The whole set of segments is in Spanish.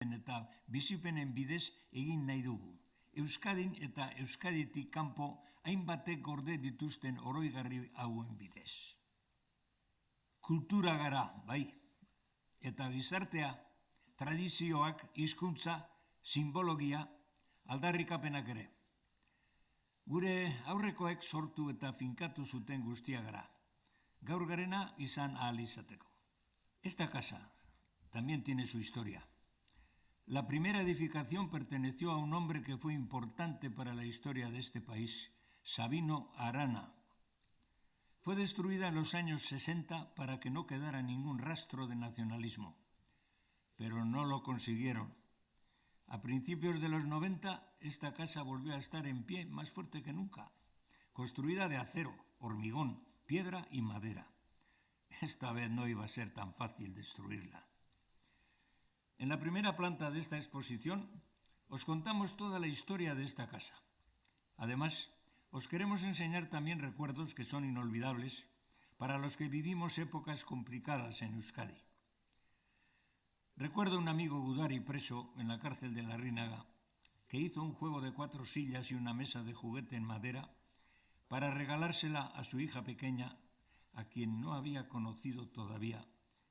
eta bizipenen bidez egin nahi dugu. Euskadin eta Euskaditik kanpo hainbatek gorde dituzten oroigarri hauen bidez. Kultura gara, bai, eta gizartea, tradizioak, hizkuntza, simbologia, aldarrikapenak ere. Gure aurrekoek sortu eta finkatu zuten guztia gara. Gaur garena izan ahal izateko. Esta casa también tiene su historia. La primera edificación perteneció a un hombre que fue importante para la historia de este país, Sabino Arana. Fue destruida en los años 60 para que no quedara ningún rastro de nacionalismo, pero no lo consiguieron. A principios de los 90, esta casa volvió a estar en pie más fuerte que nunca, construida de acero, hormigón, piedra y madera. Esta vez no iba a ser tan fácil destruirla. En la primera planta de esta exposición os contamos toda la historia de esta casa. Además, os queremos enseñar también recuerdos que son inolvidables para los que vivimos épocas complicadas en Euskadi. Recuerdo un amigo gudari preso en la cárcel de Larrinaga que hizo un juego de 4 sillas y una mesa de juguete en madera para regalársela a su hija pequeña, a quien no había conocido todavía,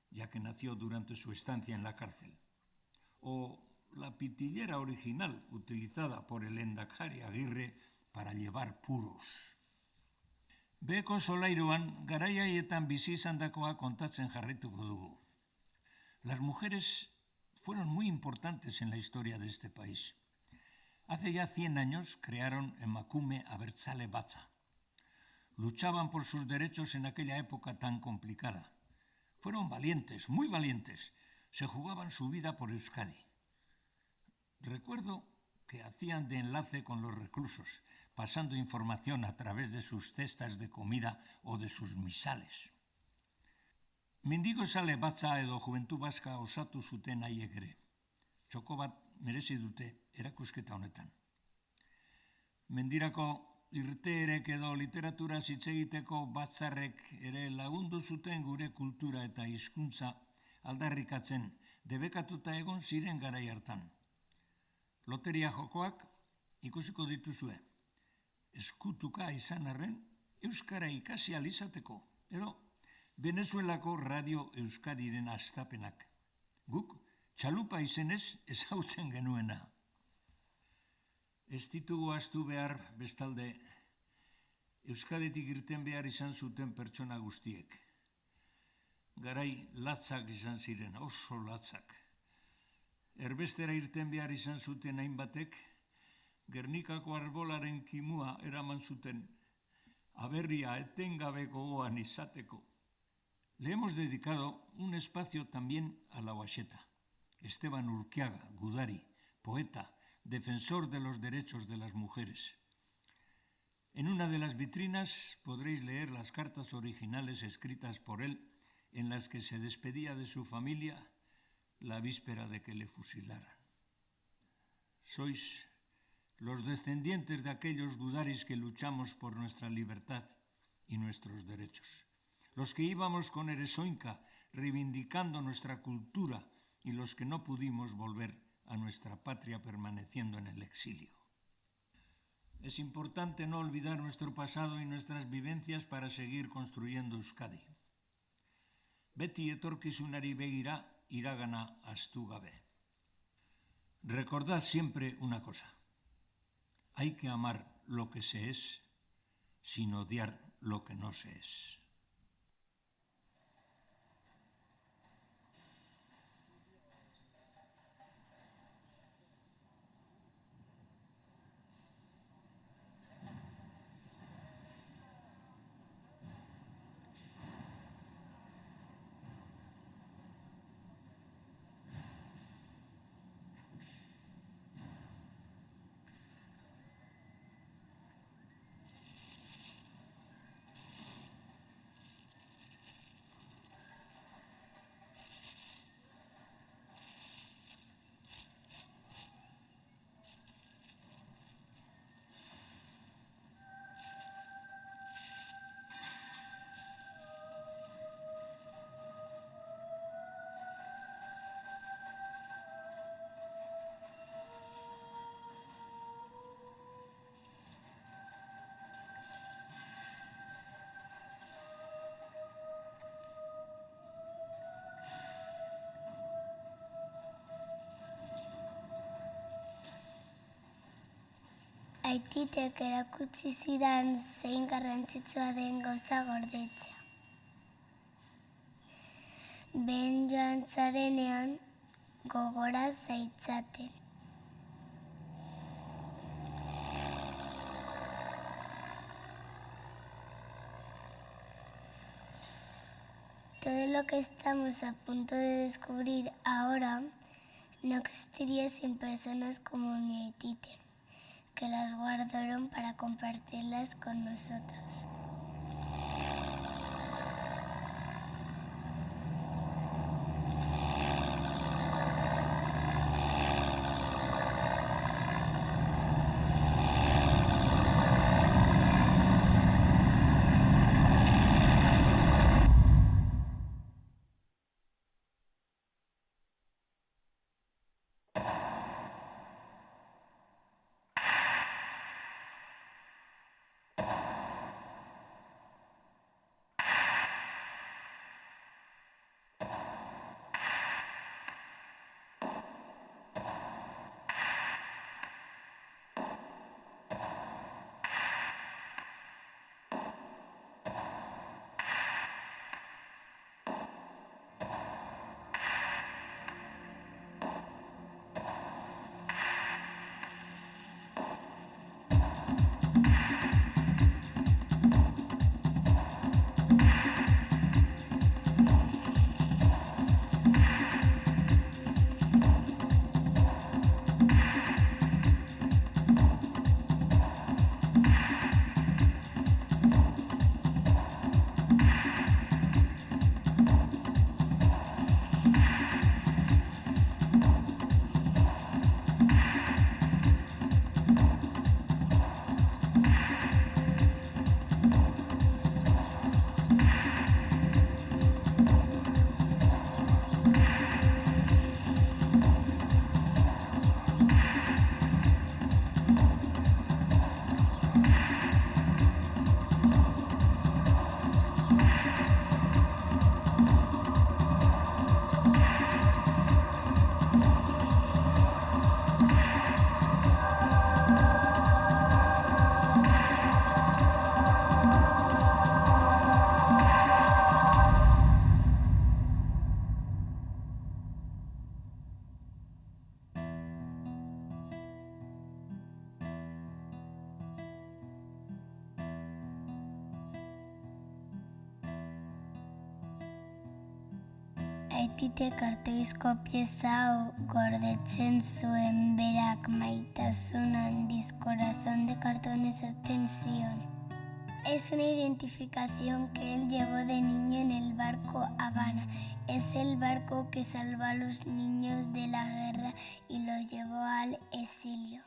ya que nació durante su estancia en la cárcel. O la pitillera original utilizada por el Lehendakari Aguirre para llevar puros. Beheko solairuan garai haietan bizi izandakoa kontatzen jarraituko dugu. Las mujeres fueron muy importantes en la historia de este país. Hace ya 100 años crearon Emakume Abertzale Batza. Luchaban por sus derechos en aquella época tan complicada. Fueron valientes, muy valientes. Se jugaban su vida por Euskadi. Recuerdo que hacían de enlace con los reclusos, pasando información a través de sus cestas de comida o de sus misales. Mendigozale batza edo Juventud Vasca osatu zuten haiek ere. Txoko bat merezi dute erakusketa honetan. Mendirako irteerek edo literatura hitz egiteko batzarrek ere lagundu zuten gure kultura eta hizkuntza aldarrikatzen debekatuta egon ziren garai hartan. Loteria jokoak ikusiko dituzue. Eskutuka izan arren euskara ikasi ahal izateko, edo Venezuelako Radio Euskadiren hastapenak. Guk txalupa izenez ezagutzen genuena. Ez ditugu ahaztu behar bestalde Euskaditik irten behar izan zuten pertsona guztiek. Garai latzak izan ziren, oso latzak. Erbestera irten behar izan zuten hainbatek, Gernikako arbolaren kimua eraman zuten aberria etengabe gogoan izateko. Le hemos dedicado un espacio también a la Uaxeta. Esteban Urquiaga, gudari, poeta, defensor de los derechos de las mujeres. En una de las vitrinas podréis leer las cartas originales escritas por él en las que se despedía de su familia la víspera de que le fusilaran. Sois los descendientes de aquellos gudaris que luchamos por nuestra libertad y nuestros derechos. Los que íbamos con Eresoinka reivindicando nuestra cultura y los que no pudimos volver a nuestra patria permaneciendo en el exilio. Es importante no olvidar nuestro pasado y nuestras vivencias para seguir construyendo Euskadi. Beti etorkizunari begira iragana ahaztu gabe. Recordad siempre una cosa. Hay que amar lo que se es sin odiar lo que no se es. Aititek erakutsi zidan zein garrantzitsua den gauza gordetzea. Behin joan zarenean gogora zaitzaten. Todo lo que estamos a punto de descubrir ahora no existiría sin personas como mi Aitite, que las guardaron para compartirlas con nosotros. Aititek kartoizko pieza hau gordetzen zuen berak maitasun handiz corazón de cartón esaten zion. Es una identificación que él llevó de niño en el barco Habana. Es el barco que salvó a los niños de la guerra y los llevó al exilio.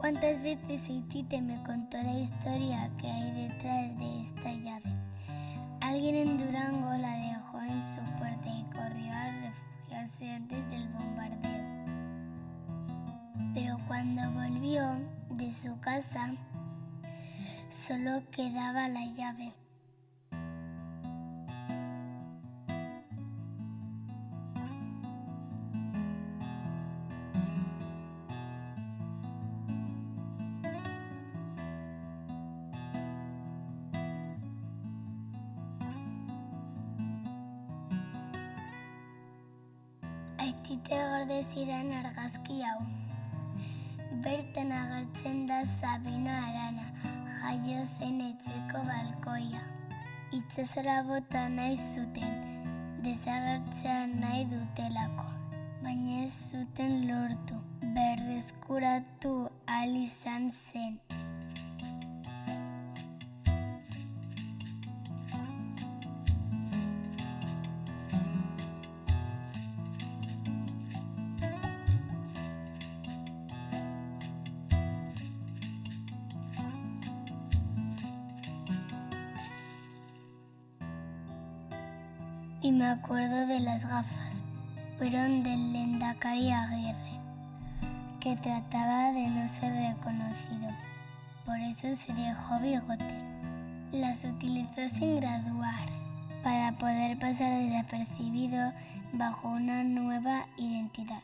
¿Cuántas veces Eitite me contó la historia que hay detrás de esta llave? Alguien en Durango la dejó en su puerta y corrió a refugiarse antes del bombardeo. Pero cuando volvió de su casa, solo quedaba la llave. Eitite gorde zidan argazki hau. Bertan agertzen da Sabino Arana, jaio zen etxeko balkoia. Itsasora bota nahi zuten, desagertzea nahi dutelako, baina ez zuten lortu, berreskuratu ahal izan zen. Y me acuerdo de las gafas. Fueron del Lehendakari Aguirre, que trataba de no ser reconocido. Por eso se dejó bigote. Las utilizó sin graduar, para poder pasar desapercibido bajo una nueva identidad.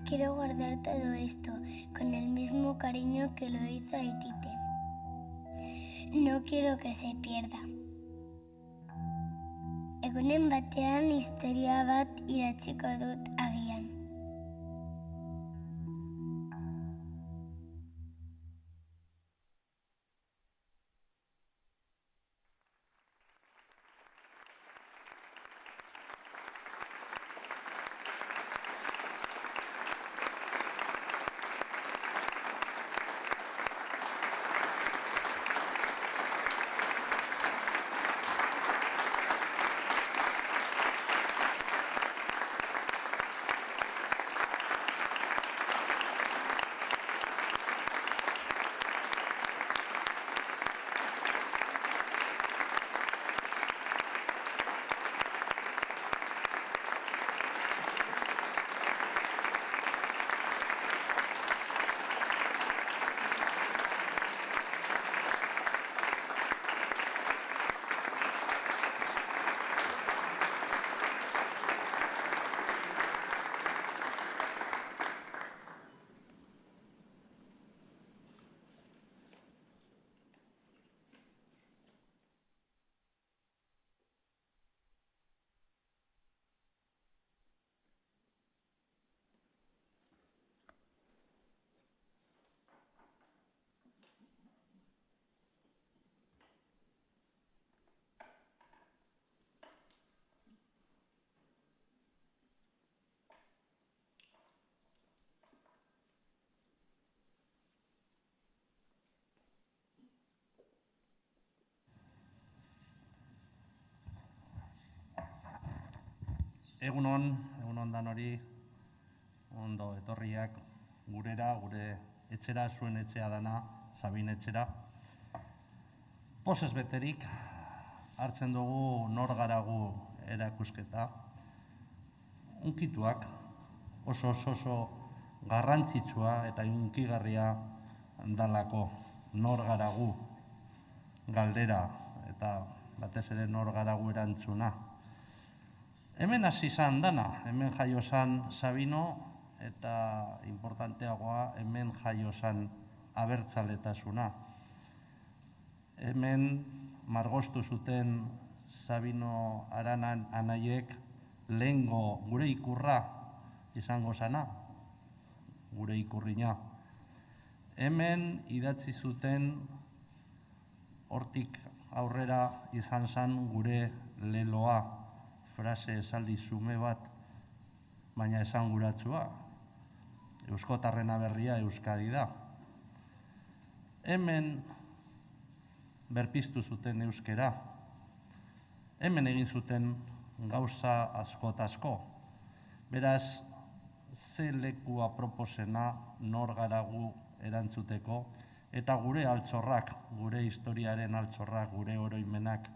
Quiero guardar todo esto con el mismo cariño que lo hizo Eitite. No quiero que se pierda. Egunen batean historia bat idatziko dut agian. Egunon danori, ondo etorriak gurera, gure etxera, zuen etxea dana, Sabin etxera. Pozez beterik, hartzen dugu nor gara gu erakusketa. Unkituak oso garrantzitsua eta unkigarria dalako nor gara gu galdera eta batez ere nor gara gu erantzuna. Hemen hasi izan dana, hemen jaio zan Sabino eta importanteagoa hemen jaio zan abertzaletasuna. Hemen margostu zuten Sabino Aranan anaiek lehengo gure ikurra izango zana, gure ikurrina. Hemen idatzi zuten hortik aurrera izan zan gure leloa, frase esaldi zume bat, baina esanguratsua. Euskotarrena berria Euskadi da. Hemen berpiztu zuten euskera. Hemen egin zuten gauza asko. Beraz, ze leku aproposena nor gara gu erantzuteko, eta gure altxorrak, gure historiaren altxorrak, gure oroimenak,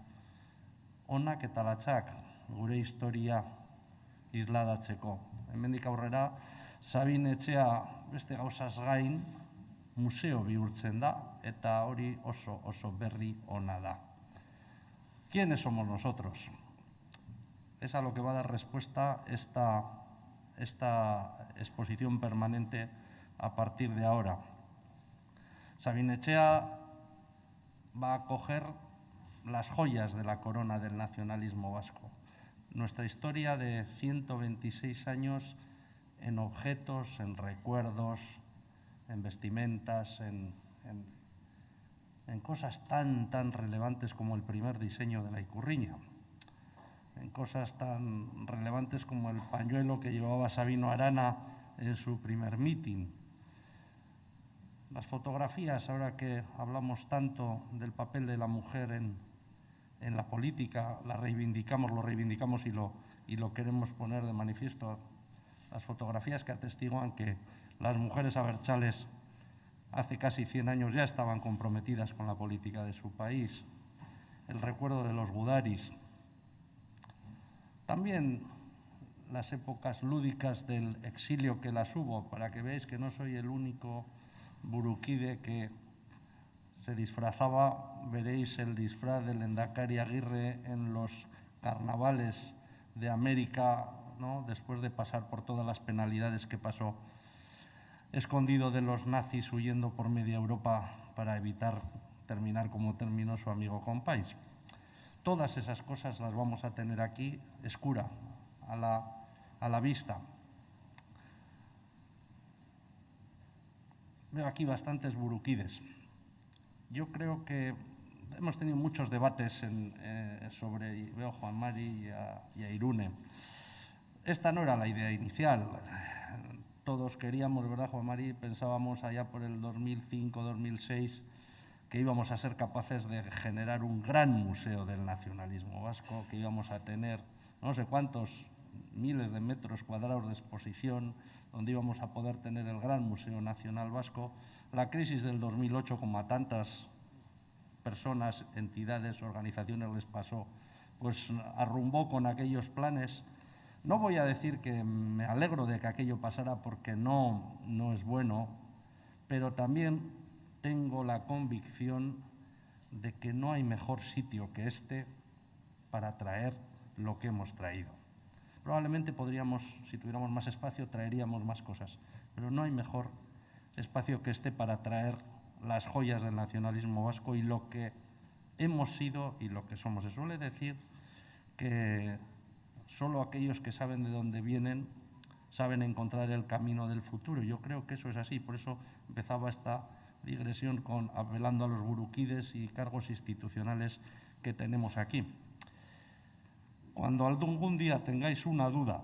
onak eta latxak, gure historia isladatzeko. Hemendik aurrera, Sabin etxea beste gauzaz gain museo bihurtzen da, eta hori oso berri ona da. ¿Quiénes somos nosotros? Es a lo que va a dar respuesta esta exposición permanente a partir de ahora. Sabin etxea va a coger las joyas de la corona del nacionalismo vasco. Nuestra historia de 126 años en objetos, en recuerdos, en vestimentas, en cosas tan relevantes como el primer diseño de la ikurriña, en cosas tan relevantes como el pañuelo que llevaba Sabino Arana en su primer mitin. Las fotografías, ahora que hablamos tanto del papel de la mujer en la política, lo reivindicamos y lo queremos poner de manifiesto. Las fotografías que atestiguan que las mujeres abertzales hace casi 100 años ya estaban comprometidas con la política de su país. El recuerdo de los gudaris. También las épocas lúdicas del exilio que las hubo, para que veáis que no soy el único burukide que se disfrazaba. Veréis el disfraz del Lehendakari Aguirre en los carnavales de América, ¿no? Después de pasar por todas las penalidades que pasó, escondido de los nazis, huyendo por media Europa para evitar terminar como terminó su amigo Companys. Todas esas cosas las vamos a tener aquí, escura, a la vista. Veo aquí bastantes burukides. Yo creo que hemos tenido muchos debates sobre, veo a Juan Mari y a Irune. Esta no era la idea inicial. Todos queríamos, ¿verdad, Juan Mari? Pensábamos allá por el 2005, 2006, que íbamos a ser capaces de generar un gran museo del nacionalismo vasco, que íbamos a tener no sé cuántos miles de metros cuadrados de exposición, donde íbamos a poder tener el gran Museo Nacional Vasco. La crisis del 2008, como a tantas personas, entidades, organizaciones les pasó, pues arrumbó con aquellos planes. No voy a decir que me alegro de que aquello pasara, porque no es bueno, pero también tengo la convicción de que no hay mejor sitio que este para traer lo que hemos traído. Probablemente podríamos, si tuviéramos más espacio, traeríamos más cosas, pero no hay mejor espacio que este para traer las joyas del nacionalismo vasco y lo que hemos sido y lo que somos. Se suele decir que solo aquellos que saben de dónde vienen saben encontrar el camino del futuro. Yo creo que eso es así, por eso empezaba esta digresión apelando a los burukides y cargos institucionales que tenemos aquí. Cuando algún día tengáis una duda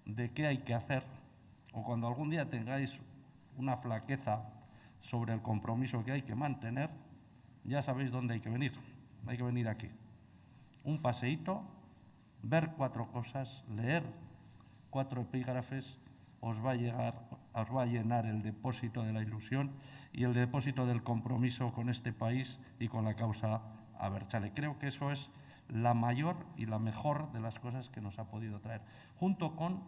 de qué hay que hacer, o cuando algún día tengáis una flaqueza sobre el compromiso que hay que mantener, ya sabéis dónde hay que venir. Hay que venir aquí. Un paseíto ver 4 cosas, leer 4 epígrafes, os va a llenar el depósito de la ilusión y el depósito del compromiso con este país y con la causa abertzale. Creo que eso es la mayor y la mejor de las cosas que nos ha podido traer, junto con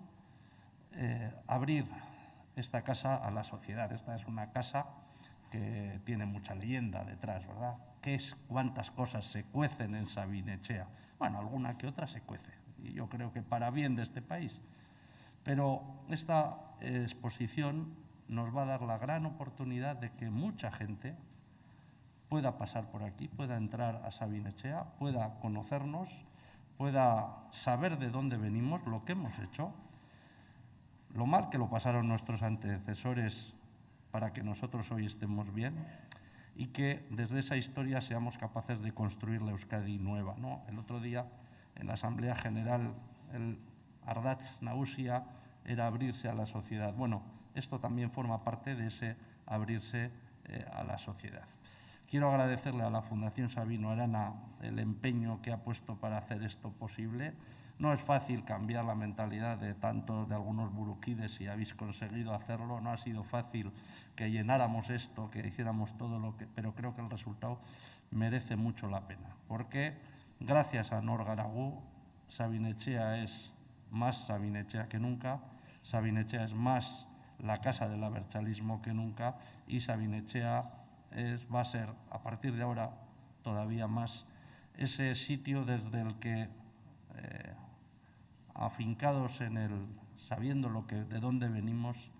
abrir esta casa a la sociedad. Esta es una casa que tiene mucha leyenda detrás, ¿verdad? ¿Cuántas cosas se cuecen en Sabin-Etxea? Bueno, alguna que otra se cuece, y yo creo que para bien de este país. Pero esta exposición nos va a dar la gran oportunidad de que mucha gente pueda pasar por aquí, pueda entrar a Sabin-Etxea, pueda conocernos, pueda saber de dónde venimos, lo que hemos hecho, lo mal que lo pasaron nuestros antecesores para que nosotros hoy estemos bien, y que desde esa historia seamos capaces de construir la Euskadi nueva, ¿no? El otro día, en la Asamblea General, el Ardatz Nagusia era abrirse a la sociedad. Bueno, esto también forma parte de ese abrirse a la sociedad. Quiero agradecerle a la Fundación Sabino Arana el empeño que ha puesto para hacer esto posible. No es fácil cambiar la mentalidad de algunos buruquides, y habéis conseguido hacerlo. No ha sido fácil que llenáramos esto, que hiciéramos todo lo que… Pero creo que el resultado merece mucho la pena, porque gracias a Nor Garagu, Sabin-Etxea es más Sabin-Etxea que nunca, Sabin-Etxea es más la casa del abertzalismo que nunca, y Sabin-Etxea va a ser, a partir de ahora, todavía más ese sitio desde el que, afincados sabiendo de dónde venimos,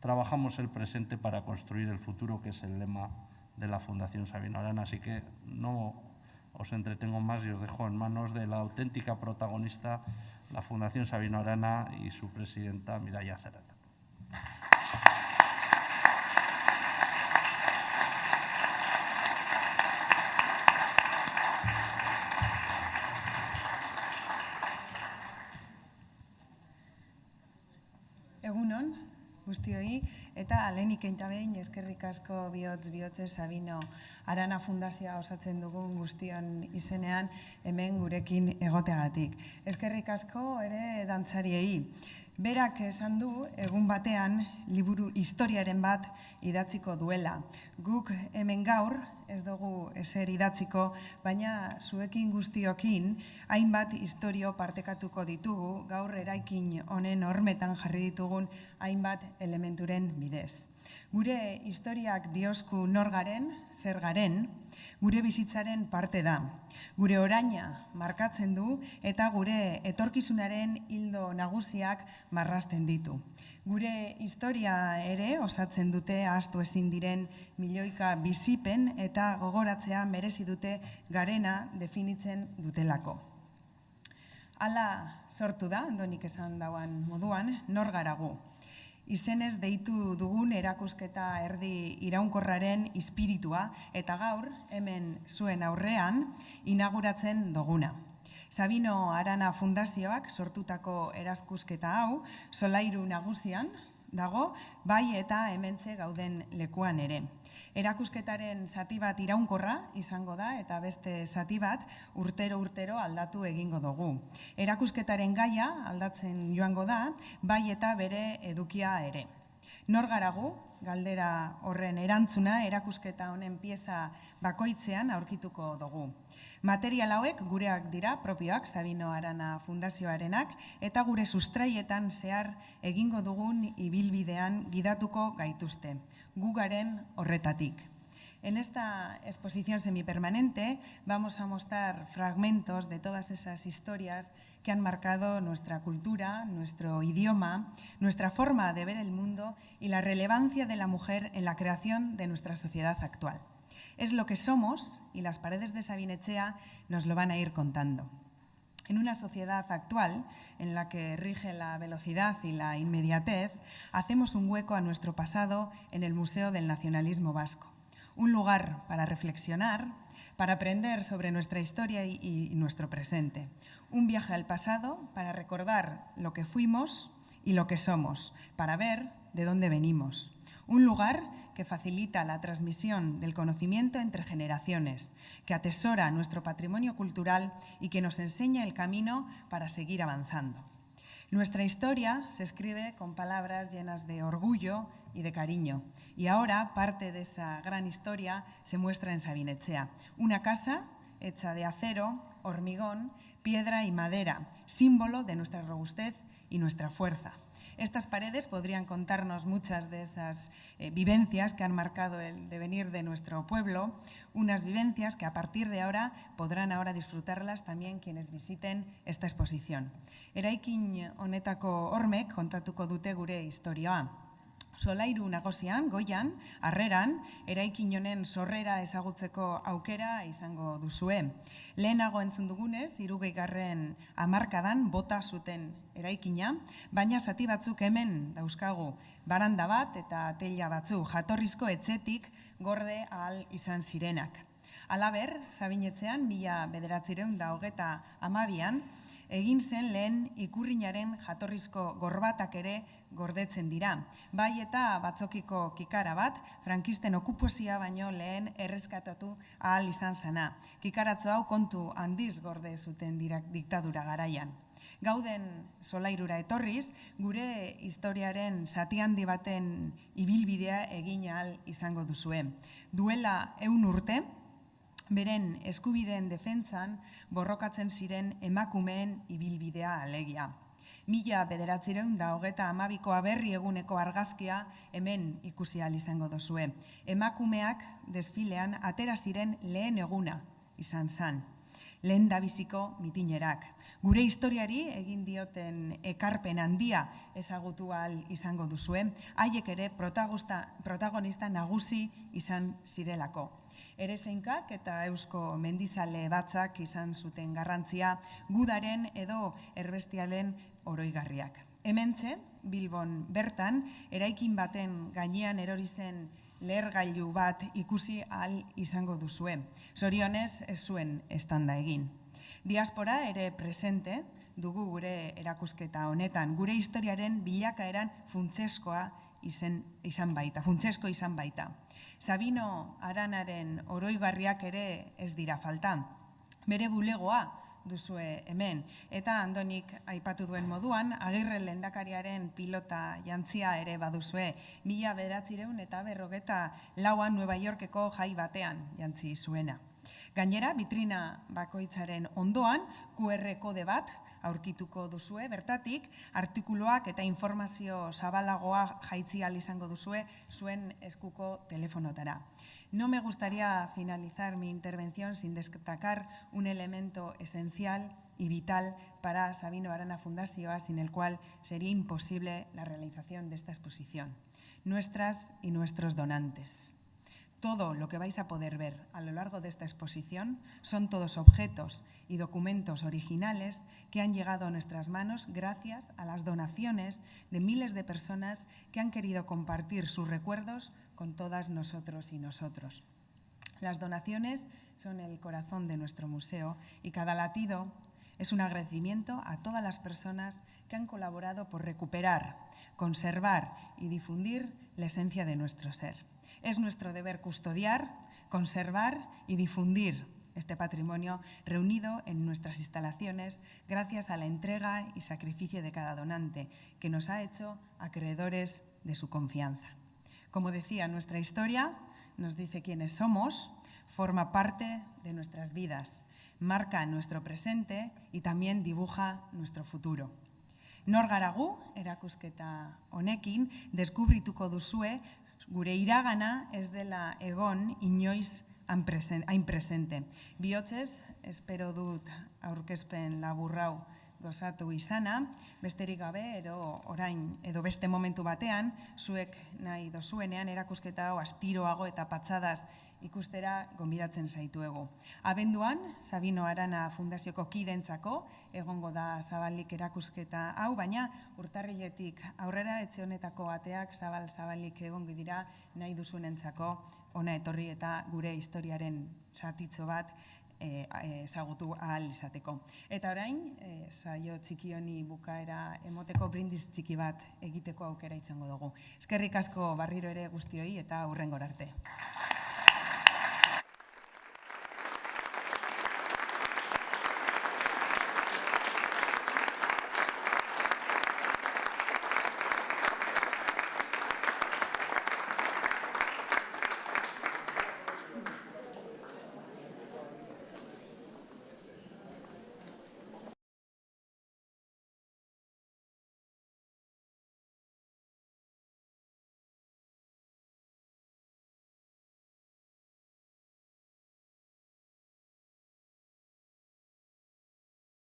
trabajamos el presente para construir el futuro, que es el lema de la Fundación Sabino Arana. Así que no os entretengo más y os dejo en manos de la auténtica protagonista, la Fundación Sabino Arana y su presidenta, Mireia Zarata. Egunon, guztioi, eta lehenik eta behin eskerrik asko bihotzez Sabino Arana Fundazioa osatzen dugun guztion izenean hemen gurekin egoteagatik. Eskerrik asko ere dantzariei. Berak esan du egun batean liburu historiaren bat idatziko duela. Guk hemen gaur ez dugu ezer idatziko, baina zuekin guztiokin hainbat istorio partekatuko ditugu, gaur eraikin honen hormetan jarri ditugun hainbat elementuren bidez. Gure historiak diosku nor garen, zer garen, gure bizitzaren parte da. Gure oraina markatzen du eta gure etorkizunaren ildo nagusiak marrazten ditu. Gure historia ere osatzen dute ahaztu ezin diren milioika bizipen eta gogoratzea merezi dute garena definitzen dutelako. Hala sortu da, Andonik esan dauan moduan, Nor Garagu. Izenez deitu dugun erakusketa erdi iraunkorraren ispiritua eta gaur hemen zuen aurrean inauguratzen duguna. Sabino Arana Fundazioak sortutako erakusketa hau solairu nagusian dago, bai eta hementxe gauden lekuan ere. Erakusketaren zati bat iraunkorra izango da eta beste zati bat urtero aldatu egingo dugu. Erakusketaren gaia aldatzen joango da, bai eta bere edukia ere. Nor garagu, galdera horren erantzuna erakusketa honen pieza bakoitzean aurkituko dugu. Material hauek gureak dira, propioak, Sabino Arana Fundazioarenak, eta gure sustraietan zehar egingo dugun ibilbidean gidatuko gaituzte, gugaren horretatik. En esta exposición semipermanente vamos a mostrar fragmentos de todas esas historias que han marcado nuestra cultura, nuestro idioma, nuestra forma de ver el mundo y la relevancia de la mujer en la creación de nuestra sociedad actual. Es lo que somos y las paredes de Sabin-Etxea nos lo van a ir contando. En una sociedad actual en la que rige la velocidad y la inmediatez, hacemos un hueco a nuestro pasado en el Museo del Nacionalismo Vasco. Un lugar para reflexionar, para aprender sobre nuestra historia y nuestro presente. Un viaje al pasado para recordar lo que fuimos y lo que somos, para ver de dónde venimos. Un lugar que facilita la transmisión del conocimiento entre generaciones, que atesora nuestro patrimonio cultural y que nos enseña el camino para seguir avanzando. Nuestra historia se escribe con palabras llenas de orgullo y de cariño. Y ahora parte de esa gran historia se muestra en Sabin-Etxea, una casa hecha de acero, hormigón, piedra y madera, símbolo de nuestra robustez y nuestra fuerza. Estas paredes podrían contarnos muchas de esas vivencias que han marcado el devenir de nuestro pueblo, unas vivencias que a partir de ahora podrán disfrutarlas también quienes visiten esta exposición. Eraikin honetako hormek kontatuko dute gure historioa. Solairu nagusian, goian, harreran, eraikin honen sorrera ezagutzeko aukera izango duzue. Lehenago entzun dugunez, 60. hamarkadan bota zuten eraikina, baina zati batzuk hemen dauzkagu, baranda bat eta teila batzu, jatorrizko etxetik gorde ahal izan zirenak. Halaber, Sabin-Etxean, 1932an, egin zen lehen ikurrinaren jatorrizko gorbatak ere gordetzen dira. Bai eta batzokiko kikara bat, frankisten okupazioa baino lehen erreskatatu ahal izan zena. Kikaratzo hau kontu handiz gorde zuten diktadura garaian. Gauden solairura etorriz, gure historiaren zati handi baten ibilbidea egin ahal izango duzue. Duela 100 urte, beren eskubideen defentsan borrokatzen ziren emakumeen ibilbidea alegia. 1932ko aberri eguneko argazkia hemen ikusi ahal izango duzue. Emakumeak desfilean atera ziren lehen eguna izan zen. Lehen dabiziko mitinerak. Gure historiari egin dioten ekarpen handia ezagutu ahal izango duzue, haiek ere protagonista nagusi izan zirelako. Erezeinkak eta eusko mendizale batzak izan zuten garrantzia gudaren edo erbestialen oroigarriak. Hementxe, Bilbon bertan, eraikin baten gainean erori zen lehergailu bat ikusi ahal izango duzue. Zorionez ez zuen estanda egin. Diaspora ere presente dugu gure erakusketa honetan, gure historiaren bilakaeran funtsesko izan baita. Sabino Aranaren oroigarriak ere ez dira falta. Bere bulegoa duzue hemen. Eta Andonik aipatu duen moduan, Agirre lehendakariaren pilota jantzia ere baduzue. 1954an Nueva Yorkeko jai batean jantzi zuena. Gainera, vitrina bakoitzaren ondoan QR kode bat aurkituko duzue, bertatik artikuluak eta informazio zabalagoa jaitsi ahal izango duzue zuen eskuko telefonotara. No me gustaría finalizar mi intervención sin destacar un elemento esencial y vital para Sabino Arana Fundazioa, sin el cual sería imposible la realización de esta exposición. Nuestras y nuestros donantes. Todo lo que vais a poder ver a lo largo de esta exposición son todos objetos y documentos originales que han llegado a nuestras manos gracias a las donaciones de miles de personas que han querido compartir sus recuerdos con todas nosotros y nosotros. Las donaciones son el corazón de nuestro museo y cada latido es un agradecimiento a todas las personas que han colaborado por recuperar, conservar y difundir la esencia de nuestro ser. Es nuestro deber custodiar, conservar y difundir este patrimonio reunido en nuestras instalaciones gracias a la entrega y sacrificio de cada donante, que nos ha hecho acreedores de su confianza. Como decía, nuestra historia nos dice quiénes somos, forma parte de nuestras vidas, marca nuestro presente y también dibuja nuestro futuro. Nor gara gu, erakusketa honekin, deskubrituko duzue gure iragana ez dela egon inoiz hain presente. Bihotzez, espero dut aurkezpen laburrau gozatu izana, besterik gabe orain edo beste momentu batean, zuek nahi dozuenean erakusketa hau astiroago eta patxadaz ikustera gonbidatzen zaituegu. Abenduan, Sabino Arana Fundazioko kidentzako egongo da zabalik erakusketa hau, baina urtarriletik aurrera etxe honetako ateak zabalik egongo dira nahi duzunentzako ona etorri eta gure historiaren zatitxo bat ezagutu ahal izateko. Eta orain, saio txiki honi bukaera emoteko brindis txiki bat egiteko aukera izango dugu. Eskerrik asko berriro ere guztioi eta hurrengora arte.